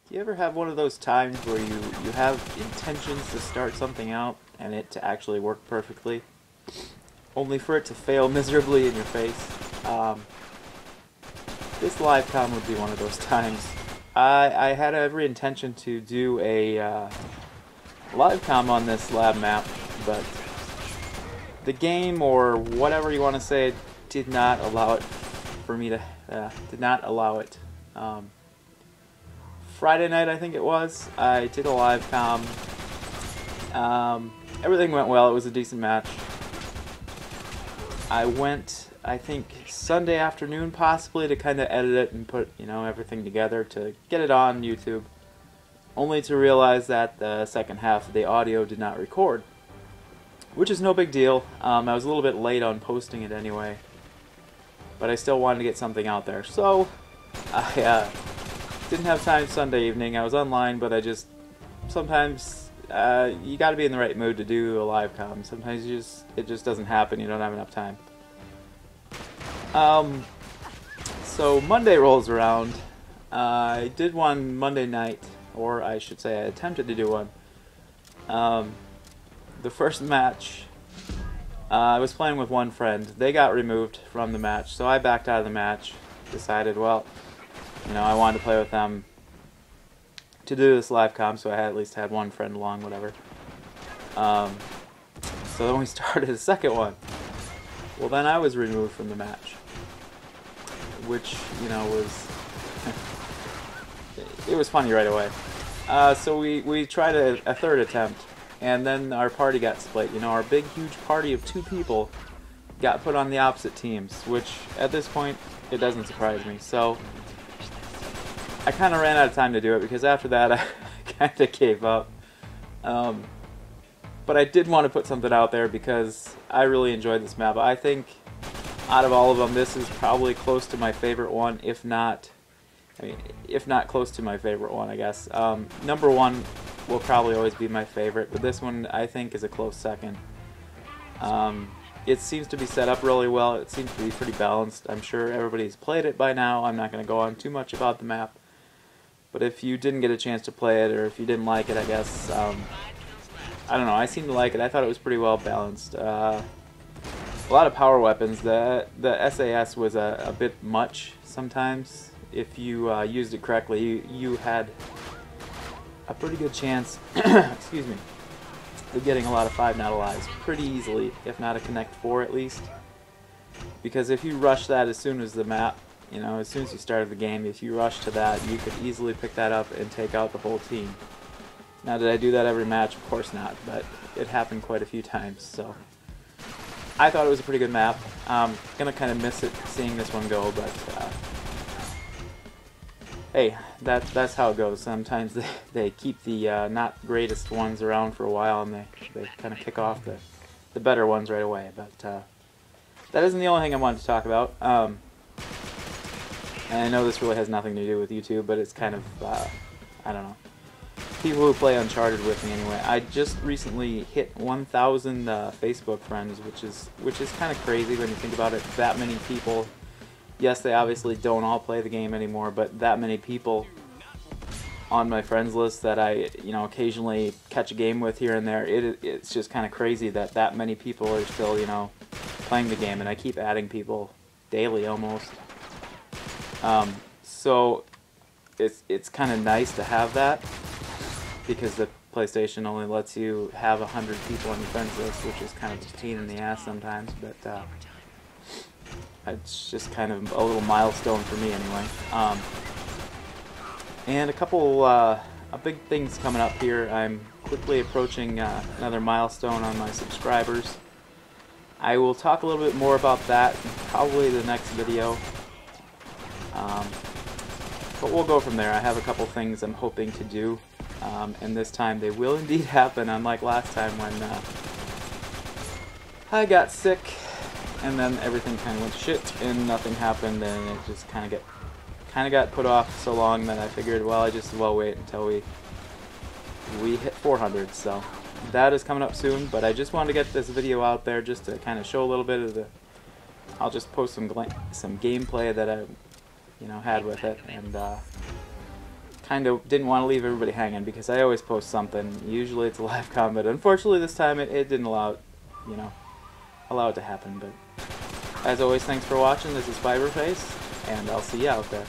Do you ever have one of those times where you have intentions to start something out and it to actually work perfectly, only for it to fail miserably in your face? This live comm would be one of those times. I had every intention to do a live comm on this lab map, but the game, or whatever you want to say, did not allow it for me to, did not allow it. Friday night, I think it was, I did a live comm. Everything went well. It was a decent match. I went, I think, Sunday afternoon possibly to kind of edit it and put, everything together to get it on YouTube, only to realize that the second half of the audio did not record, which is no big deal. I was a little bit late on posting it anyway, but I still wanted to get something out there. So I didn't have time Sunday evening. I was online, but I just, sometimes you got to be in the right mood to do a live comm. Sometimes it just doesn't happen. You don't have enough time. So Monday rolls around. I did one Monday night, or I should say I attempted to do one. The first match, I was playing with one friend. They got removed from the match, so I backed out of the match. Decided, well, I wanted to play with them to do this live comm, so I at least had one friend along, whatever. So then we started a second one. Well, then I was removed from the match, which, was it was funny right away. So we tried a third attempt, and then our party got split. Our big, huge party of 2 people got put on the opposite teams, which at this point, it doesn't surprise me. So I kind of ran out of time to do it, because after that I kind of gave up. But I did want to put something out there because I really enjoyed this map. I think out of all of them, this is probably close to my favorite one, if not close to my favorite one, I guess. Number 1 will probably always be my favorite, but this one I think is a close second. It seems to be set up really well. It seems to be pretty balanced. I'm sure everybody's played it by now. I'm not going to go on too much about the map. But if you didn't get a chance to play it, or if you didn't like it, I guess, I don't know, I seem to like it. I thought it was pretty well balanced. A lot of power weapons. The SAS was a bit much sometimes. If you used it correctly, you had a pretty good chance, excuse me, of getting a lot of 5-not alives pretty easily, if not a Connect 4 at least. Because if you rush that as soon as the map, as soon as you started the game, if you rush to that, you could easily pick that up and take out the whole team. Now, did I do that every match? Of course not, but it happened quite a few times, so I thought it was a pretty good map. Gonna kind of miss it seeing this one go, but hey, that's how it goes. Sometimes they keep the not greatest ones around for a while, and they kind of kick off the better ones right away. But that isn't the only thing I wanted to talk about. And I know this really has nothing to do with YouTube, but it's kind of, I don't know. People who play Uncharted with me anyway. I just recently hit 1,000 Facebook friends, which is kind of crazy when you think about it. That many people. Yes, they obviously don't all play the game anymore, but that many people on my friends list that I, occasionally catch a game with here and there. It's just kind of crazy that many people are still, playing the game, and I keep adding people daily almost. So it's kind of nice to have that, because the PlayStation only lets you have 100 people on your friends list, which is kind of a pain in the ass sometimes, but it's just kind of a little milestone for me anyway. And a couple big things coming up here. I'm quickly approaching another milestone on my subscribers. I will talk a little bit more about that in probably the next video. But we'll go from there. I have a couple things I'm hoping to do, and this time they will indeed happen, unlike last time when I got sick and then everything kind of went to shit and nothing happened, and it just kind of got put off so long that I figured, well, I just wait until we hit 400. So that is coming up soon, but I just wanted to get this video out there just to kind of show a little bit of the. I'll just post some gameplay that I had with it, and kind of didn't want to leave everybody hanging because I always post something. Usually it's a live comment. Unfortunately, this time it didn't allow it, you know, allow it to happen. But as always, thanks for watching. This is Fiberface, and I'll see you out there.